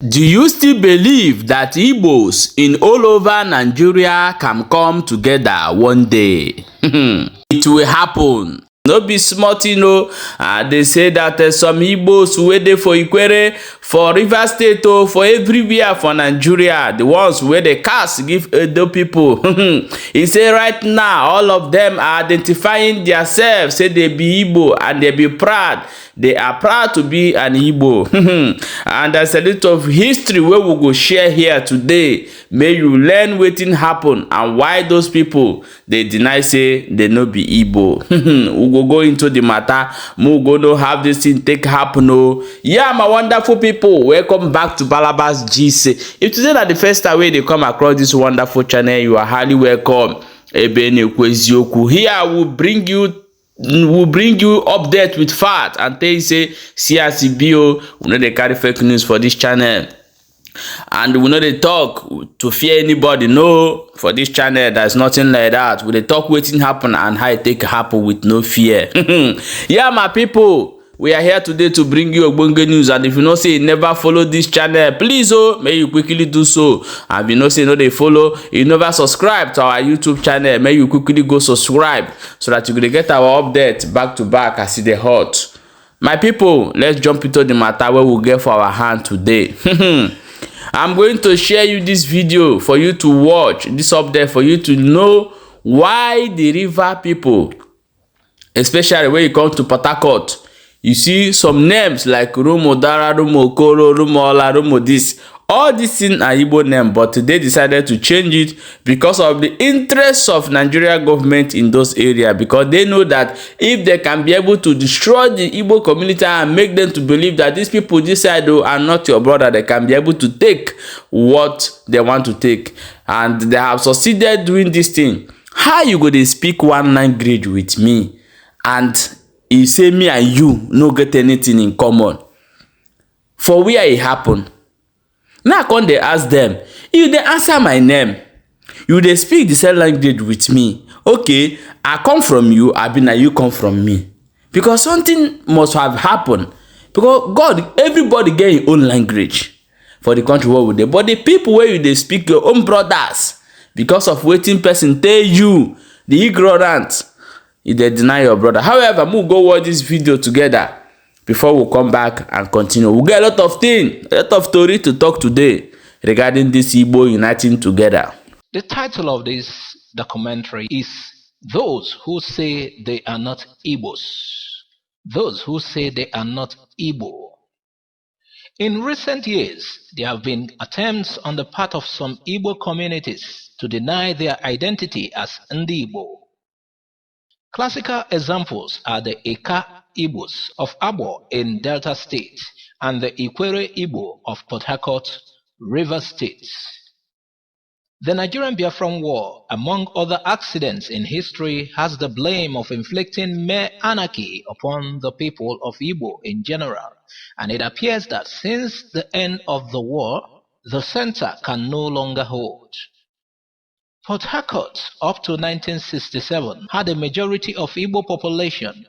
Do you still believe that Igbos in all over Nigeria can come together one day? It will happen. No be small thing o. They say that some Igbos wey dey for Ikwere, for Rivers State o, for everywhere for Nigeria, the ones wey dey cast give Edo people. He say right now all of them are identifying themselves, say they be Igbo and they be proud. They are proud to be an Igbo. And there's a little of history wey we go share here today. May you learn wetin happen and why those people they deny say they no be Igbo. We go into the matter. We go know how this thing take happen. Oh, yeah, my wonderful people, welcome back to Balabas GC. If today that the first time they come across this wonderful channel, you are highly welcome. Here we'll bring you update with fact and tell you say CRCBO, we know they carry fake news for this channel. And we know they talk to fear anybody. No, for this channel, there's nothing like that. We they talk waiting happen and how it take happen with no fear. Yeah, my people, we are here today to bring you Ogbonge news. And if you know say you never follow this channel, please may you quickly do so. And if you know say no they follow, you never subscribe to our YouTube channel, may you quickly go subscribe so that you can get our update back to back as it hot. My people, let's jump into the matter where we'll get for our hand today. I'm going to share you this video for you to watch, this update for you to know why the river people, especially when you come to Port Harcourt, you see some names like Rumo Dara, Rumo Koro, Rumo Ola, Rumo this. All these things are Igbo names, but they decided to change it because of the interests of Nigeria government in those areas, because they know that if they can be able to destroy the Igbo community and make them to believe that these people this side are not your brother, they can be able to take what they want to take. And they have succeeded doing this thing. How you go to speak one language with me and he say me and you no get anything in common? For where it happen? Now come they ask them, if they answer my name, you they speak the same language with me. Okay, I come from you, I be now you come from me. Because something must have happened. Because God, everybody get your own language for the country where we dey. But the people where you they speak your own brothers, because of waiting person tell you, the ignorant, if they deny your brother. However, we'll go watch this video together before we come back and continue. We'll get a lot of things, a lot of story to talk today regarding this Igbo uniting together. The title of this documentary is Those Who Say They Are Not Igbos. Those Who Say They Are Not Igbo. In recent years, there have been attempts on the part of some Igbo communities to deny their identity as Ndi Igbo. Classical examples are the Eka Igbos of Abo in Delta State and the Ikwere Igbo of Port Harcourt, Rivers State. The Nigerian Biafran War, among other accidents in history, has the blame of inflicting mere anarchy upon the people of Igbo in general, and it appears that since the end of the war, the center can no longer hold. Port Harcourt, up to 1967, had a majority of Igbo population.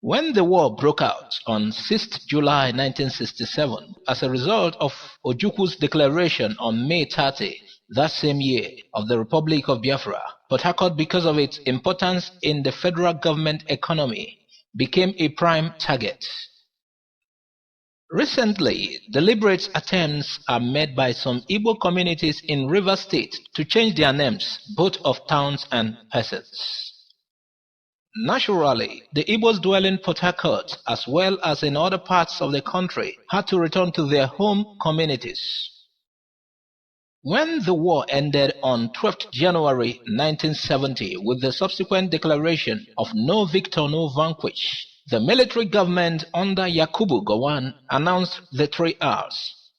When the war broke out on 6th July 1967, as a result of Ojukwu's declaration on May 30 that same year of the Republic of Biafra, Port Harcourt, because of its importance in the federal government economy, became a prime target. Recently, deliberate attempts are made by some Igbo communities in Rivers State to change their names, both of towns and persons. Naturally, the Igbos dwelling in Port Harcourt, as well as in other parts of the country, had to return to their home communities. When the war ended on 12th January 1970 with the subsequent declaration of no victor, no vanquish, the military government under Yakubu Gowon announced the 3 R's: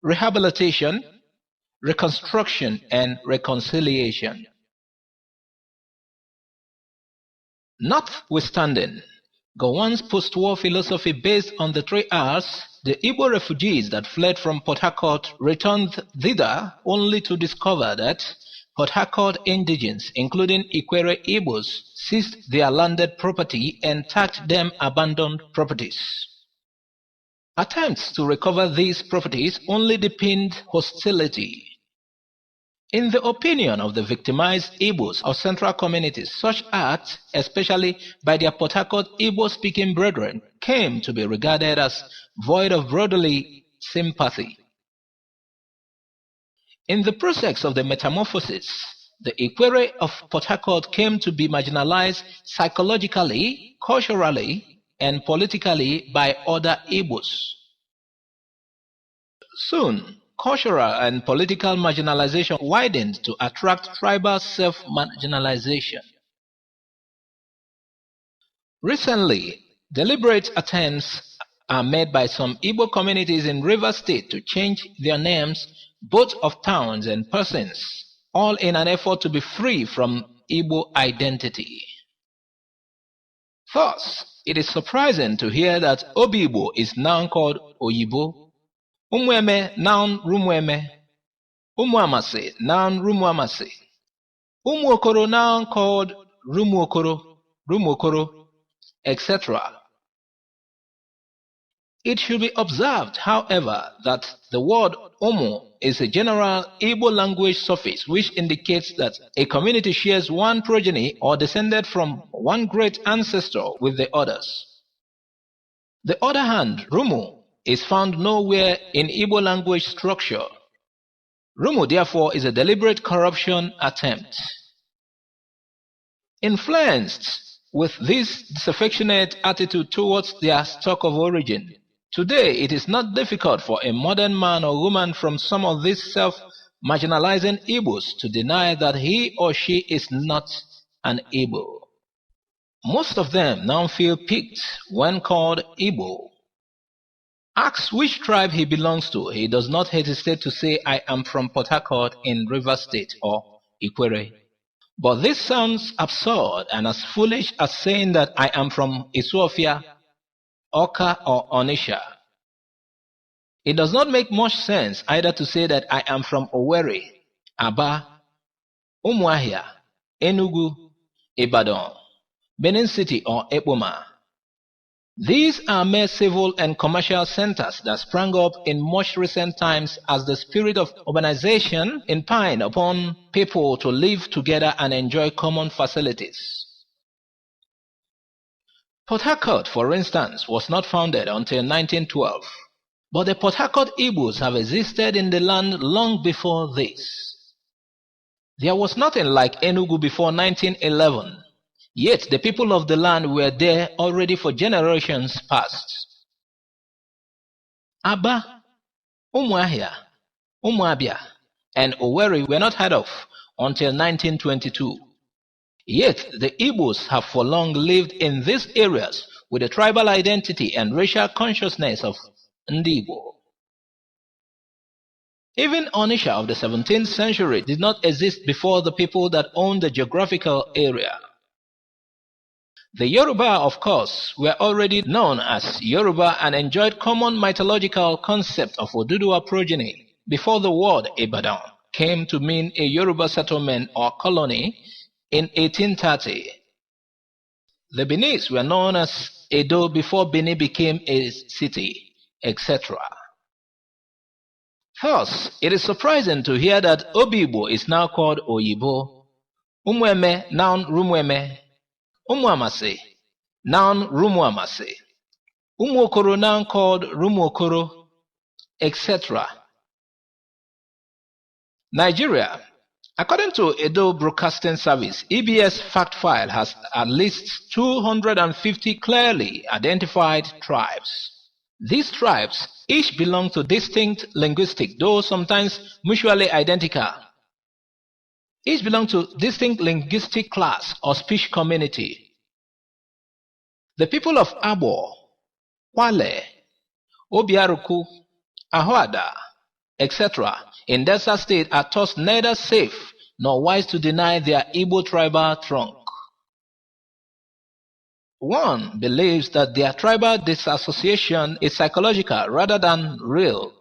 rehabilitation, reconstruction, and reconciliation. Notwithstanding Gowon's post-war philosophy based on the 3 R's, the Igbo refugees that fled from Port Harcourt returned thither only to discover that Port Harcourt indigents, including Ikwere Igbos, seized their landed property and taxed them abandoned properties. Attempts to recover these properties only deepened hostility. In the opinion of the victimized Igbos of central communities, such acts, especially by their Port Harcourt Igbo-speaking brethren, came to be regarded as void of brotherly sympathy. In the process of the metamorphosis, the Ikwere of Port Harcourt came to be marginalized psychologically, culturally, and politically by other Igbos. Soon, cultural and political marginalization widened to attract tribal self-marginalization. Recently, deliberate attempts are made by some Igbo communities in Rivers State to change their names both of towns and persons, all in an effort to be free from Igbo identity. Thus, it is surprising to hear that Obibo is now called Oyibo, Umweme noun Rumweme, Umwamase noun Rumwamase, Umwokoro noun called Rumokoro, etc. It should be observed, however, that the word Omo is a general Igbo language suffix which indicates that a community shares one progeny or descended from one great ancestor with the others. The other hand, Rumo, is found nowhere in Igbo language structure. Rumo, therefore, is a deliberate corruption attempt. Influenced with this disaffectionate attitude towards their stock of origin, today it is not difficult for a modern man or woman from some of these self-marginalizing Igbos to deny that he or she is not an Igbo. Most of them now feel piqued when called Igbo. Ask which tribe he belongs to, he does not hesitate to say, I am from Port Harcourt in Rivers State or Ikwere. But this sounds absurd and as foolish as saying that I am from Isuofia, Oka or Onisha. It does not make much sense either to say that I am from Owerri, Aba, Umuahia, Enugu, Ibadan, Benin City or Ekpoma. These are mere civil and commercial centers that sprang up in much recent times as the spirit of urbanization impined upon people to live together and enjoy common facilities. Port Harcourt, for instance, was not founded until 1912, but the Port Harcourt Igbos have existed in the land long before this. There was nothing like Enugu before 1911. Yet the people of the land were there already for generations past. Aba, Umuahia, Umuabia, and Owerri were not heard of until 1922. Yet the Igbos have for long lived in these areas with the tribal identity and racial consciousness of Ndigbo. Even Onisha of the 17th century did not exist before the people that owned the geographical area. The Yoruba, of course, were already known as Yoruba and enjoyed common mythological concept of Oduduwa progeny before the word Ibadan came to mean a Yoruba settlement or colony in 1830. The Benis were known as Edo before Benin became a city, etc. Thus, it is surprising to hear that Obibo is now called Oyibo, Umweme, noun Rumweme, Umwamase, noun Rumuamase, Umwokoro, noun called Rumokoro, etc. Nigeria. According to Edo Broadcasting Service, EBS fact file has at least 250 clearly identified tribes. These tribes each belong to distinct linguistic, though sometimes mutually identical. Each belong to distinct linguistic class or speech community. The people of Abo, Kwale, Obiaruku, Ahoada, etc. in Delta State are thus neither safe nor wise to deny their Igbo tribal trunk. One believes that their tribal disassociation is psychological rather than real.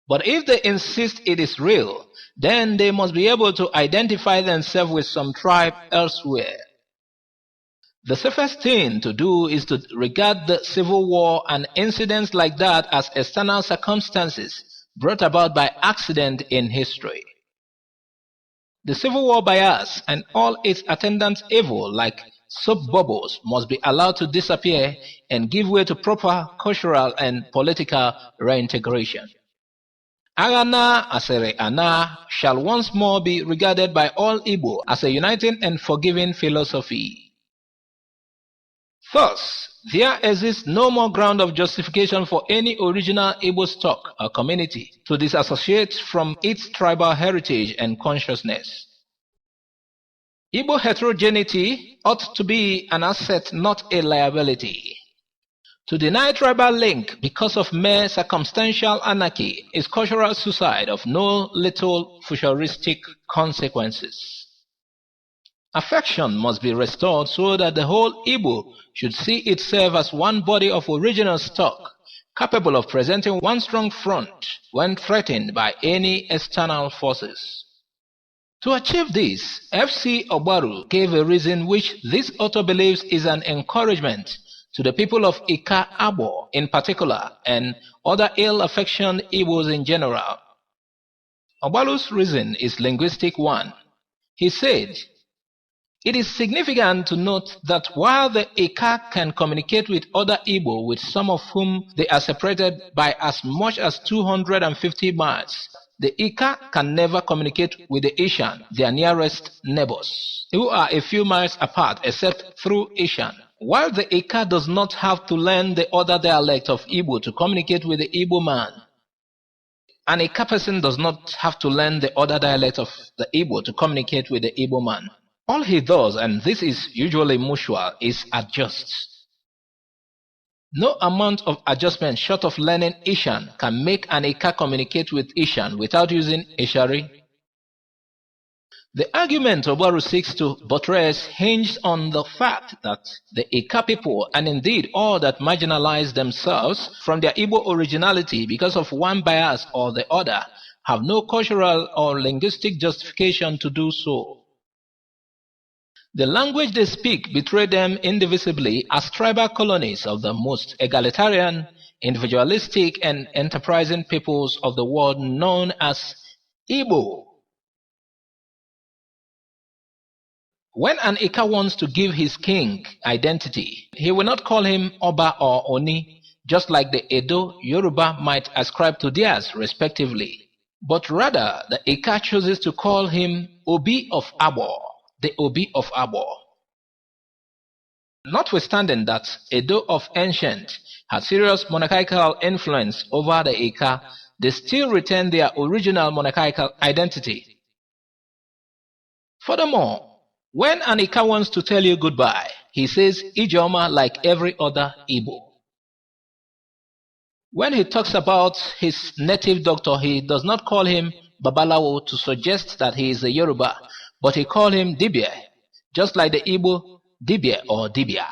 But if they insist it is real, then they must be able to identify themselves with some tribe elsewhere. The safest thing to do is to regard the Civil War and incidents like that as external circumstances brought about by accident in history. The Civil War bias and all its attendant evil like soap bubbles must be allowed to disappear and give way to proper cultural and political reintegration. Agana Asere Ana shall once more be regarded by all Igbo as a uniting and forgiving philosophy. Thus, there exists no more ground of justification for any original Igbo stock or community to disassociate from its tribal heritage and consciousness. Igbo heterogeneity ought to be an asset, not a liability. To deny tribal link because of mere circumstantial anarchy is cultural suicide of no little futuristic consequences. Affection must be restored so that the whole Igbo should see itself as one body of original stock, capable of presenting one strong front when threatened by any external forces. To achieve this, F.C. Ogbaru gave a reason which this author believes is an encouragement to the people of Ika Abo in particular and other ill-affectioned Igbos in general. Ogbaru's reason is linguistic one. He said, "It is significant to note that while the Ika can communicate with other Igbo, with some of whom they are separated by as much as 250 miles, the Ika can never communicate with the Ishan, their nearest neighbors, who are a few miles apart except through Ishan. While the Ika does not have to learn the other dialect of Igbo to communicate with the Igbo man, an Ika person does not have to learn the other dialect of the Igbo to communicate with the Igbo man. All he does, and this is usually mutual, is adjust. No amount of adjustment short of learning Ishan can make an Ika communicate with Ishan without using Ishari. The argument Ogbaru seeks to buttress hinged on the fact that the Ika people, and indeed all that marginalize themselves from their Igbo originality because of one bias or the other, have no cultural or linguistic justification to do so. The language they speak betray them indivisibly as tribal colonies of the most egalitarian, individualistic, and enterprising peoples of the world known as Igbo. When an Ika wants to give his king identity, he will not call him Oba or Oni, just like the Edo Yoruba might ascribe to theirs respectively, but rather the Ika chooses to call him Obi of Abo, the Obi of Abo. Notwithstanding that Edo of ancient had serious monarchical influence over the Ika, they still retain their original monarchical identity. Furthermore, when an Ika wants to tell you goodbye, he says Ijeoma like every other Igbo. When he talks about his native doctor, he does not call him Babalawo to suggest that he is a Yoruba, but he calls him Dibia, just like the Igbo Dibia or Dibia.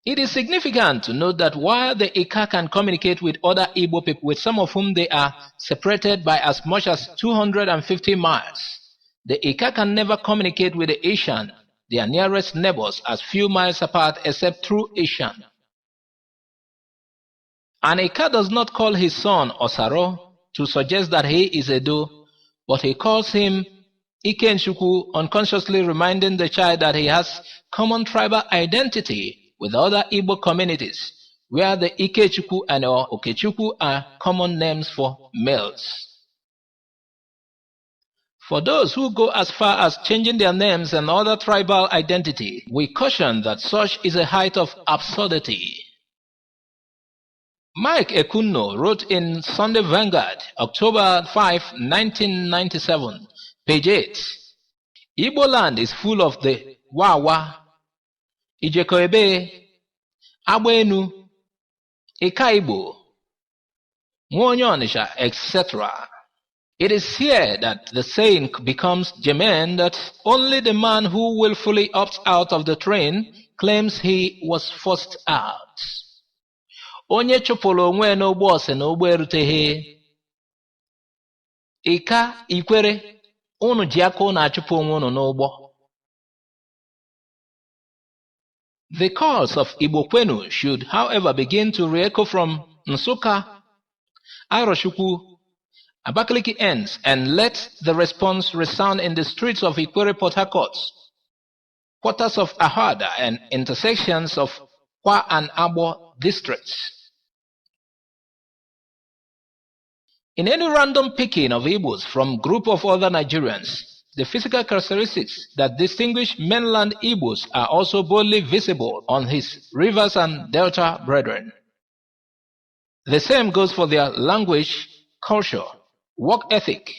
It is significant to note that while the Ika can communicate with other Igbo people, with some of whom they are separated by as much as 250 miles, the Ika can never communicate with the Ishan, their nearest neighbors, as few miles apart except through Ishan. An Ika does not call his son Osaro to suggest that he is Edo, but he calls him Ikenshuku, unconsciously reminding the child that he has common tribal identity with other Igbo communities, where the Ikechukwu and Okechukwu are common names for males. For those who go as far as changing their names and other tribal identity, we caution that such is a height of absurdity. Mike Ekunno wrote in Sunday Vanguard, October 5, 1997, page 8, Igbo land is full of the Wawa, Ijekoebe, Agbenu, Ikaibo, Nwoonyonisha, etc. It is here that the saying becomes germane that only the man who willfully opts out of the train claims he was forced out. Onye chụpụrụ onwe n'ụgbọ ose na ụgbọ eruteghị. Ika ikwere unu ji aka unu achụpụ onwe unu n'ụgbọ. The calls of Igbo Kwenu should, however, begin to re-echo from Nsukka, Arochukwu, Abakaliki ends, and let the response resound in the streets of Ikwere, Port Harcourt, quarters of Ahada, and intersections of Kwa and Abo districts. In any random picking of Igbos from group of other Nigerians, the physical characteristics that distinguish mainland Igbos are also boldly visible on his rivers and delta brethren. The same goes for their language, culture, work ethic,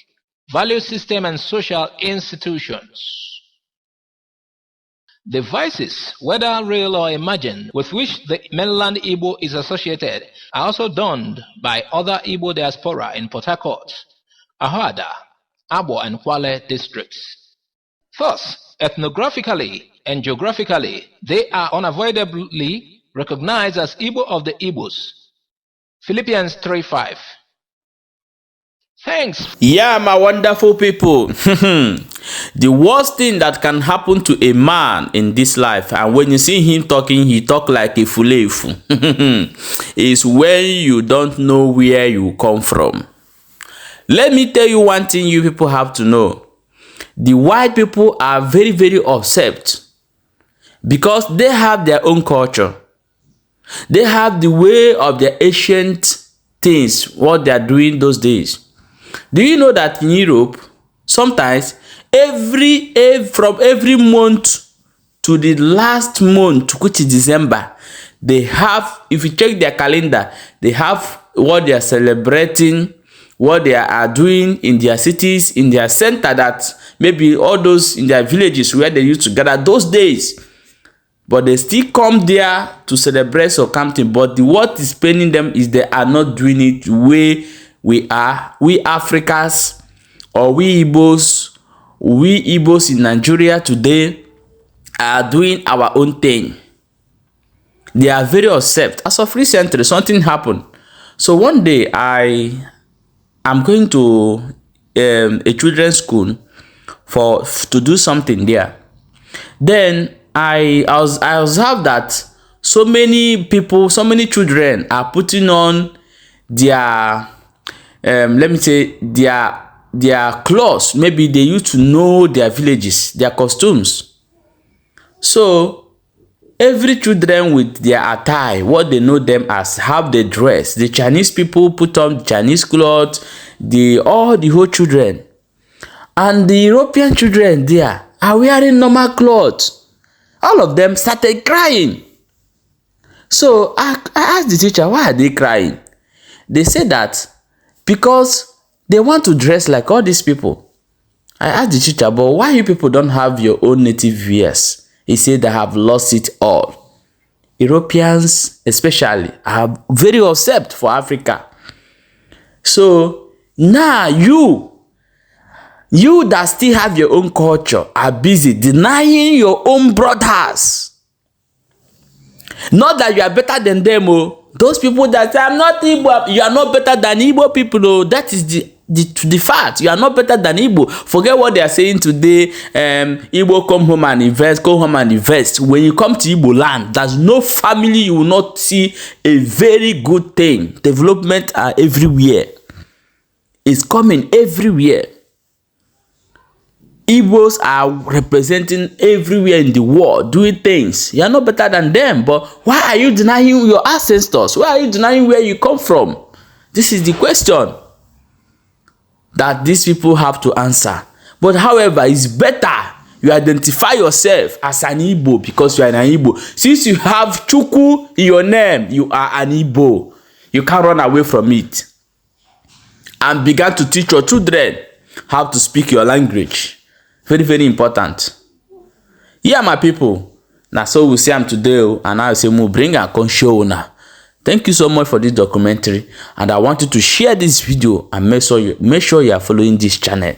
value system, and social institutions. The vices, whether real or imagined, with which the mainland Igbo is associated are also donned by other Igbo diaspora in Port Harcourt, Ahada, Abo, and Kwale districts. Thus, ethnographically and geographically, they are unavoidably recognized as Igbo of the Igbos. Philippians 3:5. Thanks. Yeah, my wonderful people. The worst thing that can happen to a man in this life, and when you see him talking, he talk like a fulefu, is when you don't know where you come from. Let me tell you one thing you people have to know. The white people are very, very upset because they have their own culture. They have the way of their ancient things, what they are doing those days. Do you know that in Europe, sometimes from every month to the last month, which is December, they have, if you check their calendar, they have what they are celebrating, what they are doing in their cities, in their center, that maybe all those in their villages where they used to gather those days. But they still come there to celebrate or something. But what is paining them is they are not doing it the way we are. We Africans, or we Igbos in Nigeria today are doing our own thing. They are very upset. As of recently, something happened. So one day I'm going to a children's school to do something there. Then I observed that so many people, so many children are putting on their let me say their clothes. Maybe they used to know their villages, their costumes. So every children with their attire, what they know them as, how they dress. The Chinese people put on Chinese clothes, all the whole children. And the European children there are wearing normal clothes. All of them started crying. So I asked the teacher, why are they crying? They said that because they want to dress like all these people. I asked the teacher, but why you people don't have your own native wears? He said they have lost it all. Europeans especially are very upset for Africa. So now you that still have your own culture are busy denying your own brothers. Not that you are better than them, oh. Those people that say, I'm not Igbo, you are not better than Igbo people, oh. That is the fact. You are not better than Igbo. Forget what they are saying today. Igbo come home and invest. When you come to Igbo land, there's no family you will not see a very good thing. Development are everywhere. It's coming everywhere. Igbos are representing everywhere in the world, doing things. You are not better than them, but why are you denying your ancestors? Why are you denying where you come from? This is the question that these people have to answer. But however, it's better you identify yourself as an Igbo because you are an Igbo. Since you have Chukwu in your name, you are an Igbo. You can't run away from it. And begin to teach your children how to speak your language. Very, very important. Yeah, my people. Now, so we see them today, and I say, we'll bring a show now. Thank you so much for this documentary, and I want you to share this video and make sure you are following this channel.